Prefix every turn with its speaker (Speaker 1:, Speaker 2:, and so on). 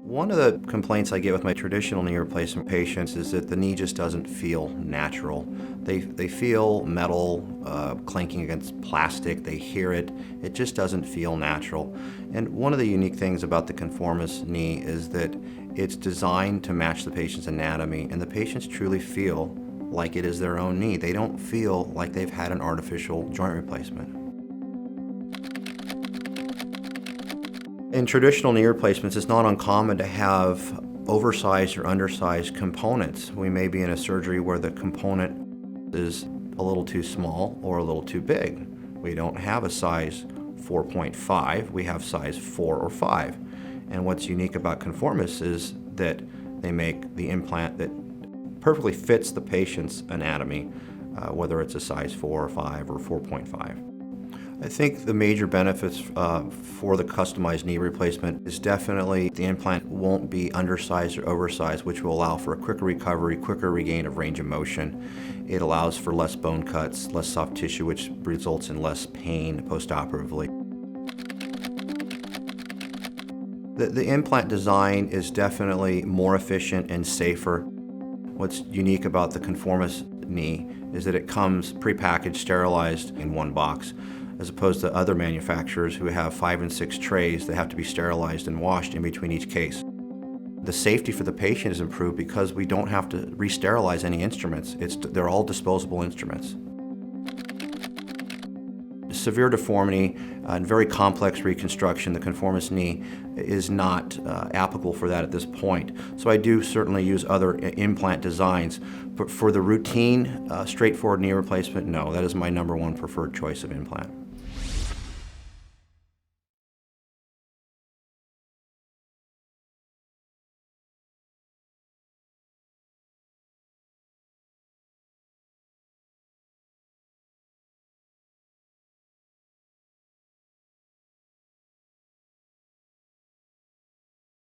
Speaker 1: One of the complaints I get with my traditional knee replacement patients is that the knee just doesn't feel natural. They feel metal clanking against plastic, they hear it, it just doesn't feel natural. And one of the unique things about the Conformis knee is that it's designed to match the patient's anatomy, and the patients truly feel like it is their own knee. They don't feel like they've had an artificial joint replacement. In traditional knee replacements, it's not uncommon to have oversized or undersized components. We may be in a surgery where the component is a little too small or a little too big. We don't have a size 4.5, we have size 4 or 5. And what's unique about Conformis is that they make the implant that perfectly fits the patient's anatomy, whether it's a size 4 or 5 or 4.5. I think the major benefits for the customized knee replacement is definitely the implant won't be undersized or oversized, which will allow for a quicker recovery, quicker regain of range of motion. It allows for less bone cuts, less soft tissue, which results in less pain postoperatively. The implant design is definitely more efficient and safer. What's unique about the Conformis knee is that it comes prepackaged, sterilized in one box, as opposed to other manufacturers who have 5 and 6 trays that have to be sterilized and washed in between each case. The safety for the patient is improved because we don't have to re-sterilize any instruments. They're all disposable instruments. Severe deformity and very complex reconstruction, the Conformis knee is not applicable for that at this point. So I do certainly use other implant designs, but for the routine, straightforward knee replacement, no, that is my #1 preferred choice of implant.